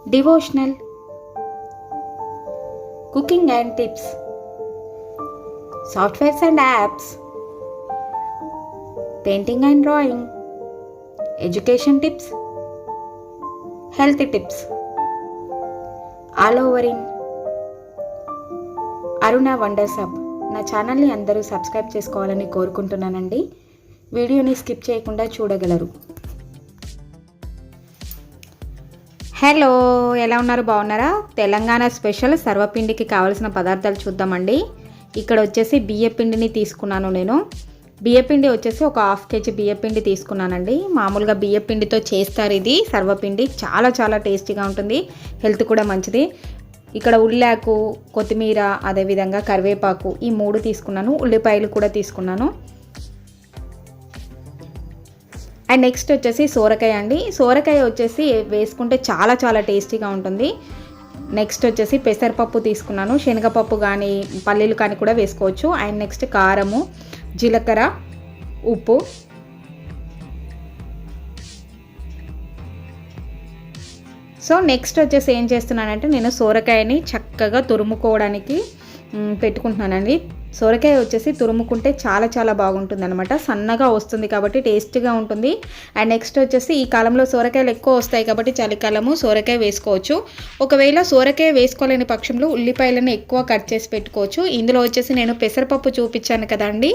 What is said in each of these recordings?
Devotional, cooking and tips, softwares and apps, painting and drawing, education tips, health tips, all over in Aruna Wonders Hub. నా ఛానల్ని అందరూ subscribe చేసుకోవాలని కోరుకుంటున్నానండి. వీడియోని skip చేయకుండా చూడగలరు. హలో, ఎలా ఉన్నారు? బాగున్నారా? తెలంగాణ స్పెషల్ సర్వపిండికి కావాల్సిన పదార్థాలు చూద్దామండి. ఇక్కడ వచ్చేసి బియ్యపిండిని తీసుకున్నాను. నేను బియ్యపిండి వచ్చేసి ఒక 1/2 kg బియ్యపిండి తీసుకున్నానండి. మామూలుగా బియ్యపిండితో చేస్తారు ఇది సర్వపిండి. చాలా చాలా టేస్టీగా ఉంటుంది, హెల్త్ కూడా మంచిది. ఇక్కడ ఉల్లాకు, కొత్తిమీర, అదేవిధంగా కరివేపాకు, ఈ 3 తీసుకున్నాను. ఉల్లిపాయలు కూడా తీసుకున్నాను. అండ్ నెక్స్ట్ వచ్చేసి సోరకాయ అండి. సోరకాయ వచ్చేసి వేసుకుంటే చాలా చాలా టేస్టీగా ఉంటుంది. నెక్స్ట్ వచ్చేసి పెసరపప్పు తీసుకున్నాను. శనగపప్పు కానీ పల్లీలు కానీ కూడా వేసుకోవచ్చు. అండ్ నెక్స్ట్ కారము, జీలకర్ర, ఉప్పు. సో నెక్స్ట్ వచ్చేసి ఏం చేస్తున్నానంటే నేను సోరకాయని చక్కగా తురుముకోవడానికి పెట్టుకుంటున్నానండి. సొరకాయ వచ్చేసి తురుముకుంటే చాలా చాలా బాగుంటుంది అనమాట. సన్నగా వస్తుంది కాబట్టి టేస్టీగా ఉంటుంది. అండ్ నెక్స్ట్ వచ్చేసి ఈ కాలంలో సొరకాయలు ఎక్కువ వస్తాయి కాబట్టి చలికాలము సొరకాయ వేసుకోవచ్చు. ఒకవేళ సొరకాయ వేసుకోలేని పక్షంలో ఉల్లిపాయలను ఎక్కువ కట్ చేసి పెట్టుకోవచ్చు. ఇందులో వచ్చేసి నేను పెసరపప్పు చూపించాను కదండి,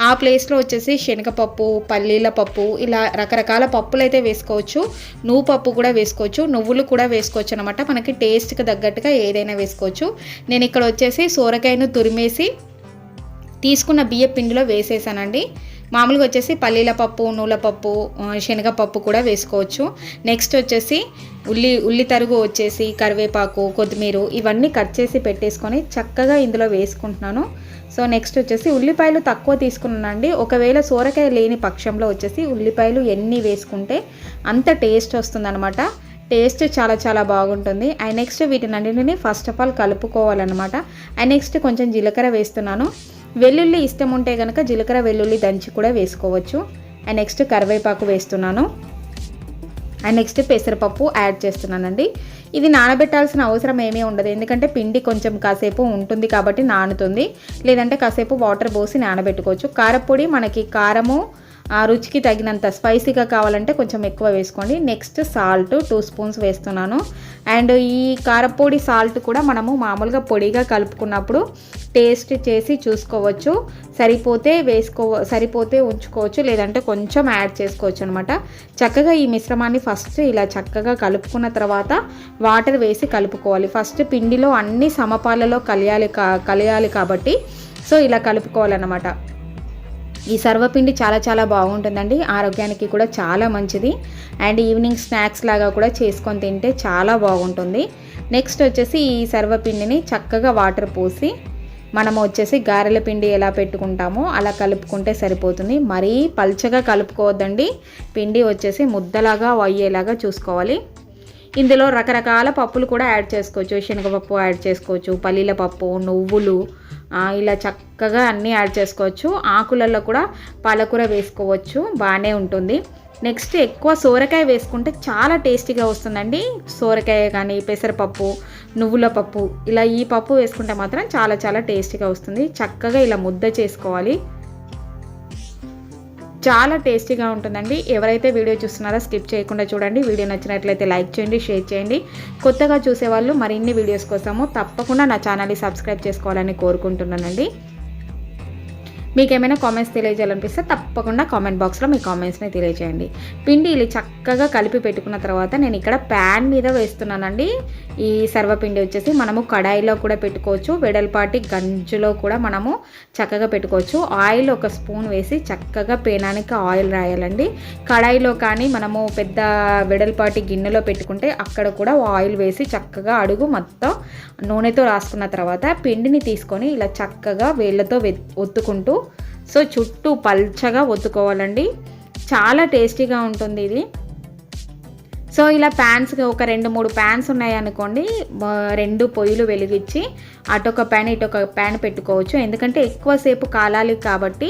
ఆ ప్లేస్లో వచ్చేసి శనగపప్పు, పల్లీల పప్పు, ఇలా రకరకాల పప్పులు అయితే వేసుకోవచ్చు. నువ్వు పప్పు కూడా వేసుకోవచ్చు, నువ్వులు కూడా వేసుకోవచ్చు అనమాట. మనకి టేస్ట్కి తగ్గట్టుగా ఏదైనా వేసుకోవచ్చు. నేను ఇక్కడ వచ్చేసి సొరకాయను తురిమేసి తీసుకున్న బియ్య పిండిలో వేసేసానండి. మామూలుగా వచ్చేసి పల్లీల పప్పు, నూల పప్పు, శనగపప్పు కూడా వేసుకోవచ్చు. నెక్స్ట్ వచ్చేసి ఉల్లి తరుగు వచ్చేసి కరివేపాకు, కొత్తిమీర ఇవన్నీ కట్ చేసి పెట్టేసుకొని చక్కగా ఇందులో వేసుకుంటున్నాను. సో నెక్స్ట్ వచ్చేసి ఉల్లిపాయలు తక్కువ తీసుకున్నానండి. ఒకవేళ సోరకాయ లేని పక్షంలో వచ్చేసి ఉల్లిపాయలు ఎన్ని వేసుకుంటే అంత టేస్ట్ వస్తుందన్నమాట. టేస్ట్ చాలా చాలా బాగుంటుంది. అండ్ నెక్స్ట్ వీటినన్నింటినీ ఫస్ట్ ఆఫ్ ఆల్ కలుపుకోవాలన్నమాట. అండ్ నెక్స్ట్ కొంచెం జీలకర్ర వేస్తున్నాను. వెల్లుల్లి ఇష్టం ఉంటే కనుక జీలకర్ర వెల్లుల్లి దంచి కూడా వేసుకోవచ్చు. అండ్ నెక్స్ట్ కరివేపాకు వేస్తున్నాను. అండ్ నెక్స్ట్ పెసరపప్పు యాడ్ చేస్తున్నానండి. ఇది నానబెట్టాల్సిన అవసరం ఏమీ ఉండదు, ఎందుకంటే పిండి కొంచెం కాసేపు ఉంటుంది కాబట్టి నానుతుంది. లేదంటే కాసేపు వాటర్ పోసి నానబెట్టుకోవచ్చు. కారపొడి మనకి కారము రుచికి తగినంత స్పైసీగా కావాలంటే కొంచెం ఎక్కువ వేసుకోండి. నెక్స్ట్ సాల్ట్ 2 స్పూన్స్ వేస్తున్నాను. అండ్ ఈ కారపొడి సాల్ట్ కూడా మనము మామూలుగా పొడిగా కలుపుకున్నప్పుడు టేస్ట్ చేసి చూసుకోవచ్చు. సరిపోతే ఉంచుకోవచ్చు, లేదంటే కొంచెం యాడ్ చేసుకోవచ్చు అనమాట. చక్కగా ఈ మిశ్రమాన్ని ఫస్ట్ ఇలా చక్కగా కలుపుకున్న తర్వాత వాటర్ వేసి కలుపుకోవాలి. ఫస్ట్ పిండిలో అన్ని సమపాలలో కలియాలి కాబట్టి సో ఇలా కలుపుకోవాలన్నమాట. ఈ సర్వపిండి చాలా చాలా బాగుంటుందండి, ఆరోగ్యానికి కూడా చాలా మంచిది. అండ్ ఈవినింగ్ స్నాక్స్ లాగా కూడా చేసుకొని తింటే చాలా బాగుంటుంది. నెక్స్ట్ వచ్చేసి ఈ సర్వపిండిని చక్కగా వాటర్ పోసి మనము వచ్చేసి గారెల పిండి ఎలా పెట్టుకుంటామో అలా కలుపుకుంటే సరిపోతుంది. మరీ పల్చగా కలుపుకోవద్దండి. పిండి వచ్చేసి ముద్దలాగా అయ్యేలాగా చూసుకోవాలి. ఇందులో రకరకాల పప్పులు కూడా యాడ్ చేసుకోవచ్చు. శనగపప్పు యాడ్ చేసుకోవచ్చు, పల్లీల పప్పు, నువ్వులు, ఇలా చక్కగా అన్నీ యాడ్ చేసుకోవచ్చు. ఆకులలో కూడా పాలకూర వేసుకోవచ్చు, బాగానే ఉంటుంది. నెక్స్ట్ ఎక్కువ సోరకాయ వేసుకుంటే చాలా టేస్టీగా వస్తుందండి. సోరకాయ కానీ పెసరపప్పు, నువ్వుల పప్పు, ఇలా ఈ పప్పు వేసుకుంటే మాత్రం చాలా చాలా టేస్టీగా వస్తుంది. చక్కగా ఇలా ముద్ద చేసుకోవాలి. చాలా టేస్టీగా ఉంటుందండి. ఎవరైతే వీడియో చూస్తున్నారో స్కిప్ చేయకుండా చూడండి. వీడియో నచ్చినట్లయితే లైక్ చేయండి, షేర్ చేయండి. కొత్తగా చూసేవాళ్ళు మరిన్ని వీడియోస్ కోసము తప్పకుండా నా ఛానల్ని సబ్స్క్రైబ్ చేసుకోవాలని కోరుకుంటున్నానండి. మీకు ఏమైనా కామెంట్స్ తెలియజేయాలనిపిస్తే తప్పకుండా కామెంట్ బాక్స్లో మీ కామెంట్స్ని తెలియజేయండి. పిండి ఇలా చక్కగా కలిపి పెట్టుకున్న తర్వాత నేను ఇక్కడ ప్యాన్ మీద వేస్తున్నానండి. ఈ సర్వపిండి వచ్చేసి మనము కడాయిలో కూడా పెట్టుకోవచ్చు, వెడల్పాటి గంజులో కూడా మనము చక్కగా పెట్టుకోవచ్చు. ఆయిల్ 1 స్పూన్ వేసి చక్కగా పేనానికి ఆయిల్ రాయాలండి. కడాయిలో కానీ మనము పెద్ద వెడల్పాటి గిన్నెలో పెట్టుకుంటే అక్కడ కూడా ఆయిల్ వేసి చక్కగా అడుగు మొత్తం నూనెతో రాసుకున్న తర్వాత పిండిని తీసుకొని ఇలా చక్కగా వేళ్ళతో ఒత్తుకుంటూ సో చుట్టూ పల్చగా ఒత్తుకోవాలండి. చాలా టేస్టీగా ఉంటుంది ఇది. సో ఇలా ప్యాన్స్ ఒక 2-3 ప్యాన్స్ ఉన్నాయనుకోండి, 2 పొయ్యిలు వెలిగించి అటొక ప్యాన్ ఇటొక ప్యాన్ పెట్టుకోవచ్చు. ఎందుకంటే ఎక్కువసేపు కాలాలి కాబట్టి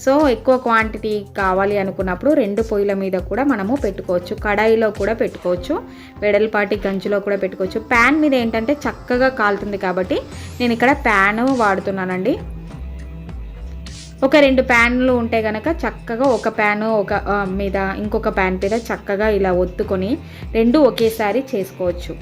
సో ఎక్కువ క్వాంటిటీ కావాలి అనుకున్నప్పుడు 2 పొయ్యిల మీద కూడా మనము పెట్టుకోవచ్చు. కడాయిలో కూడా పెట్టుకోవచ్చు, వెడల్పాటి గంజులో కూడా పెట్టుకోవచ్చు. ప్యాన్ మీద ఏంటంటే చక్కగా కాలుతుంది కాబట్టి నేను ఇక్కడ ప్యాన్ వాడుతున్నానండి. ఒక 2 ప్యాన్లు ఉంటే కనుక చక్కగా ఒక ప్యాను మీద ఇంకొక ప్యాన్ మీద చక్కగా ఇలా ఒత్తుకొని 2 ఒకేసారి చేసుకోవచ్చు.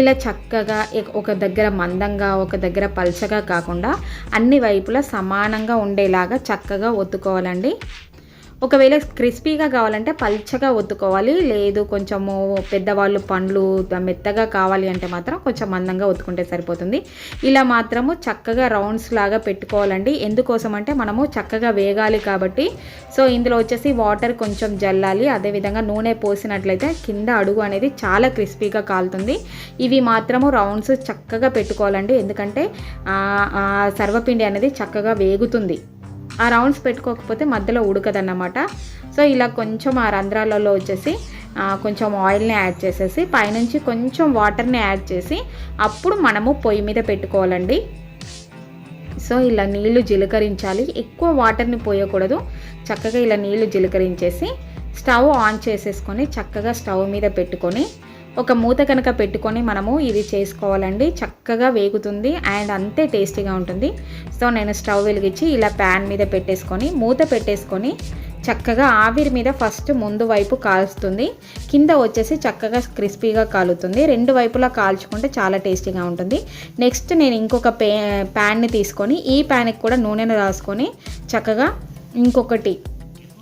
ఇలా చక్కగా ఒక దగ్గర మందంగా ఒక దగ్గర పల్చగా కాకుండా అన్ని వైపులా సమానంగా ఉండేలాగా చక్కగా ఒత్తుకోవాలండి. ఒకవేళ క్రిస్పీగా కావాలంటే పల్చగా ఒత్తుకోవాలి, లేదు కొంచెము పెద్దవాళ్ళు పండ్లు మెత్తగా కావాలి అంటే మాత్రం కొంచెం మందంగా ఒత్తుకుంటే సరిపోతుంది. ఇలా మాత్రము చక్కగా రౌండ్స్ లాగా పెట్టుకోవాలండి. ఎందుకోసం అంటే మనము చక్కగా వేగాలి కాబట్టి. సో ఇందులో వచ్చేసి వాటర్ కొంచెం జల్లాలి, అదేవిధంగా నూనె పోసినట్లయితే కింద అడుగు అనేది చాలా క్రిస్పీగా కాలుతుంది. ఇవి మాత్రము రౌండ్స్ చక్కగా పెట్టుకోవాలండి, ఎందుకంటే సర్వపిండి అనేది చక్కగా వేగుతుంది. ఆ రౌండ్స్ పెట్టుకోకపోతే మధ్యలో ఉడకదన్నమాట. సో ఇలా కొంచెం ఆ రంధ్రాలలో వచ్చేసి కొంచెం ఆయిల్ని యాడ్ చేసేసి పైనుంచి కొంచెం వాటర్ని యాడ్ చేసి అప్పుడు మనము పొయ్యి మీద పెట్టుకోవాలండి. సో ఇలా నీళ్లు జిలకరించాలి, ఎక్కువ వాటర్ని పోయకూడదు. చక్కగా ఇలా నీళ్లు జిలకరించేసి స్టవ్ ఆన్ చేసేసుకొని చక్కగా స్టవ్ మీద పెట్టుకొని ఒక మూత కనుక పెట్టుకొని మనము ఇది చేసుకోవాలండి. చక్కగా వేగుతుంది అండ్ అంతే టేస్టీగా ఉంటుంది. సో నేను స్టవ్ వెలిగించి ఇలా ప్యాన్ మీద పెట్టేసుకొని మూత పెట్టేసుకొని చక్కగా ఆవిరి మీద ఫస్ట్ ముందు వైపు కాలుస్తుంది, కింద వచ్చేసి చక్కగా క్రిస్పీగా కాలుతుంది. 2 వైపులా కాల్చుకుంటే చాలా టేస్టీగా ఉంటుంది. నెక్స్ట్ నేను ఇంకొక ప్యాన్ని తీసుకొని ఈ ప్యాన్కి కూడా నూనెను రాసుకొని చక్కగా ఇంకొకటి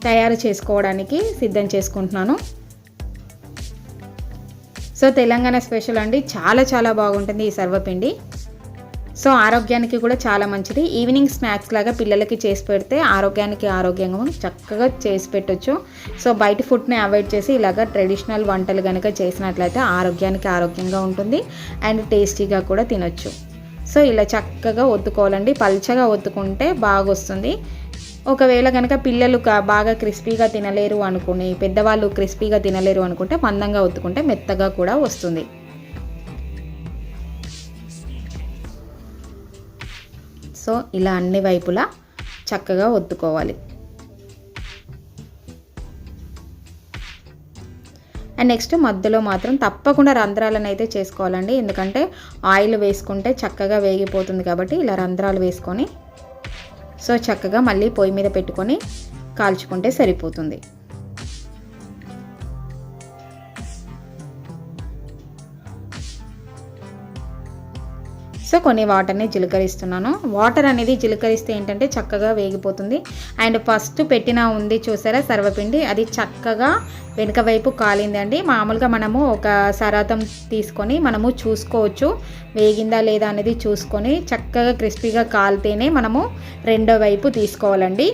తయారు చేసుకోవడానికి సిద్ధం చేసుకుంటున్నాను. సో తెలంగాణ స్పెషల్ అండి, చాలా చాలా బాగుంటుంది ఈ సర్వపిండి. సో ఆరోగ్యానికి కూడా చాలా మంచిది. ఈవినింగ్ స్నాక్స్ లాగా పిల్లలకి చేసి పెడితే ఆరోగ్యంగా చక్కగా చేసి పెట్టొచ్చు. సో బయట ఫుడ్ని అవాయిడ్ చేసి ఇలాగ ట్రెడిషనల్ వంటలు కనుక చేసినట్లయితే ఆరోగ్యంగా ఉంటుంది అండ్ టేస్టీగా కూడా తినొచ్చు. సో ఇలా చక్కగా ఒత్తుకోవాలండి, పల్చగా ఒత్తుకుంటే బాగా వస్తుంది. ఒకవేళ కనుక పిల్లలు బాగా క్రిస్పీగా తినలేరు అనుకుని, పెద్దవాళ్ళు క్రిస్పీగా తినలేరు అనుకుంటే మందంగా ఒత్తుకుంటే మెత్తగా కూడా వస్తుంది. సో ఇలా అన్ని వైపులా చక్కగా ఒత్తుకోవాలి. అండ్ నెక్స్ట్ మధ్యలో మాత్రం తప్పకుండా రంధ్రాలను అయితే చేసుకోవాలండి, ఎందుకంటే ఆయిల్ వేసుకుంటే చక్కగా వేగిపోతుంది కాబట్టి ఇలా రంధ్రాలు వేసుకొని సో చక్కగా మళ్ళీ పొయ్యి మీద పెట్టుకొని కాల్చుకుంటే సరిపోతుంది. సో కొన్ని వాటర్ని జిలకరిస్తున్నాను. వాటర్ అనేది జిలకరిస్తే ఏంటంటే చక్కగా వేగిపోతుంది. అండ్ ఫస్ట్ పెట్టిన ఉంది చూసారా సర్వపిండి, అది చక్కగా వెనుక వైపు కాలిందండి. మామూలుగా మనము ఒక సరాతం తీసుకొని మనము చూసుకోవచ్చు వేగిందా లేదా అనేది చూసుకొని చక్కగా క్రిస్పీగా కాలితేనే మనము రెండో వైపు తీసుకోవాలండి.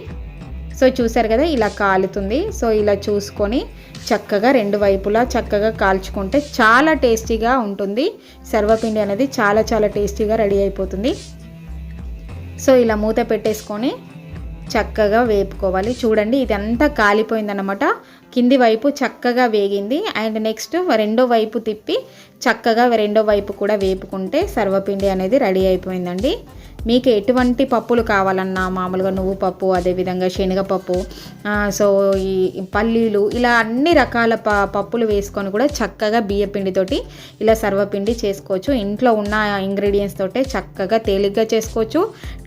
సో చూసారు కదా ఇలా కాలుతుంది. సో ఇలా చూసుకొని చక్కగా 2 వైపులా చక్కగా కాల్చుకుంటే చాలా టేస్టీగా ఉంటుంది. సర్వపిండి అనేది చాలా చాలా టేస్టీగా రెడీ అయిపోతుంది. సో ఇలా మూత పెట్టేసుకొని చక్కగా వేపుకోవాలి. చూడండి ఇదంతా కాలిపోయిందన్నమాట, కింది వైపు చక్కగా వేగింది. అండ్ నెక్స్ట్ రెండో వైపు తిప్పి చక్కగా రెండో వైపు కూడా వేపుకుంటే సర్వపిండి అనేది రెడీ అయిపోయిందండి. మీకు ఎటువంటి పప్పులు కావాలన్నా మామూలుగా నువ్వు పప్పు, అదేవిధంగా శనగపప్పు, సో ఈ పల్లీలు, ఇలా అన్ని రకాల పప్పులు వేసుకొని కూడా చక్కగా బియ్య పిండితోటి ఇలా సర్వపిండి చేసుకోవచ్చు. ఇంట్లో ఉన్న ఇంగ్రీడియంట్స్ తోటే చక్కగా తేలిగ్గా చేసుకోవచ్చు.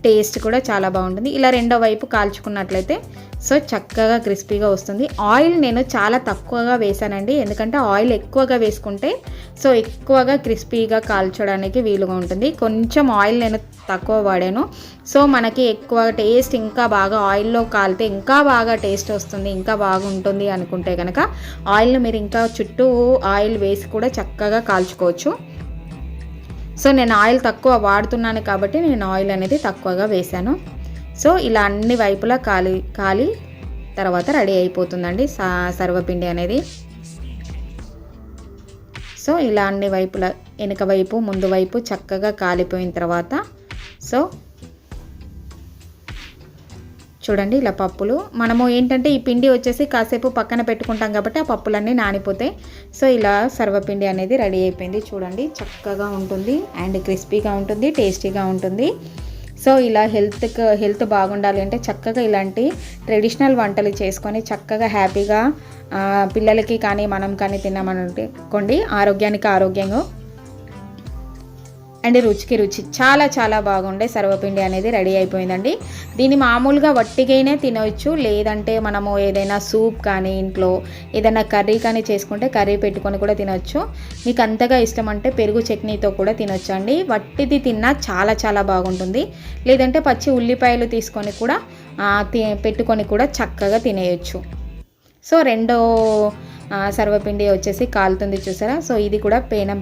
టేస్ట్ కూడా చాలా బాగుంటుంది. ఇలా రెండో వైపు కాల్చుకున్నట్లయితే సో చక్కగా క్రిస్పీగా వస్తుంది. ఆయిల్ నేను చాలా తక్కువగా వేసానండి, ఎందుకంటే ఆయిల్ ఎక్కువగా వేసుకుంటే సో ఎక్కువగా క్రిస్పీగా కాల్చడానికి వీలుగా ఉంటుంది. కొంచెం ఆయిల్ నేను తక్కువ వాడాను. సో మనకి ఎక్కువ టేస్ట్ ఇంకా బాగా ఆయిల్లో కాలితే ఇంకా బాగా టేస్ట్ వస్తుంది, ఇంకా బాగుంటుంది అనుకుంటే కనుక ఆయిల్ని మీరు ఇంకా చుట్టూ ఆయిల్ వేసి కూడా చక్కగా కాల్చుకోవచ్చు. సో నేను ఆయిల్ తక్కువ వాడుతున్నాను కాబట్టి నేను ఆయిల్ అనేది తక్కువగా వేశాను. సో ఇలా అన్ని వైపులా కాలి తర్వాత రెడీ అయిపోతుందండి సర్వపిండి అనేది. సో ఇలా అన్ని వైపులా వెనుక వైపు ముందు వైపు చక్కగా కాలిపోయిన తర్వాత సో చూడండి ఇలా పప్పులు మనము ఏంటంటే ఈ పిండి వచ్చేసి కాసేపు పక్కన పెట్టుకుంటాం కాబట్టి ఆ పప్పులన్నీ నానిపోతాయి. సో ఇలా సర్వపిండి అనేది రెడీ అయిపోయింది. చూడండి చక్కగా ఉంటుంది అండ్ క్రిస్పీగా ఉంటుంది, టేస్టీగా ఉంటుంది. సో ఇలా హెల్త్ బాగుండాలి అంటే చక్కగా ఇలాంటి ట్రెడిషనల్ వంటలు చేసుకొని చక్కగా హ్యాపీగా పిల్లలకి కానీ మనం కానీ తిన్నామనుకోండి, ఆరోగ్యానికి ఆరోగ్యంగా అండ్ రుచికి రుచి చాలా చాలా బాగుండే సర్వపిండి అనేది రెడీ అయిపోయిందండి. దీన్ని మామూలుగా వట్టిగానే తినవచ్చు, లేదంటే మనము ఏదైనా సూప్ కానీ ఇంట్లో ఏదైనా కర్రీ కానీ చేసుకుంటే కర్రీ పెట్టుకొని కూడా తినవచ్చు. మీకు అంతగా ఇష్టం అంటే పెరుగు చట్నీతో కూడా తినొచ్చు అండి. వట్టిది తిన్నా చాలా చాలా బాగుంటుంది. లేదంటే పచ్చి ఉల్లిపాయలు తీసుకొని కూడా పెట్టుకొని కూడా చక్కగా తినేయచ్చు. సో రెండో సర్వపిండి వచ్చేసి కాలుతుంది చూసారా. సో ఇది కూడా పేనం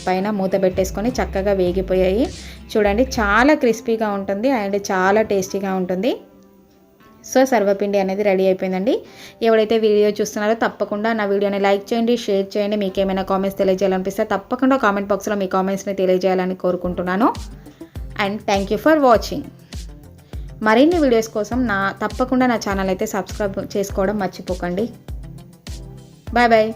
పైన మూత పెట్టేసుకొని చక్కగా వేగిపోయాయి చూడండి. చాలా క్రిస్పీగా ఉంటుంది అండ్ చాలా టేస్టీగా ఉంటుంది. సో సర్వపిండి అనేది రెడీ అయిపోయిందండి. ఎవరైతే వీడియో చూస్తున్నారో తప్పకుండా నా వీడియోని లైక్ చేయండి, షేర్ చేయండి. మీకు ఏమైనా కామెంట్స్ తెలియజేయాలనిపిస్తే తప్పకుండా కామెంట్ బాక్స్లో మీ కామెంట్స్ని తెలియజేయాలని కోరుకుంటున్నాను. And thank you for watching. మరిన్ని వీడియోస్ కోసం తప్పకుండా నా ఛానల్ అయితే సబ్స్క్రైబ్ చేసుకోవడం మర్చిపోకండి. Bye bye.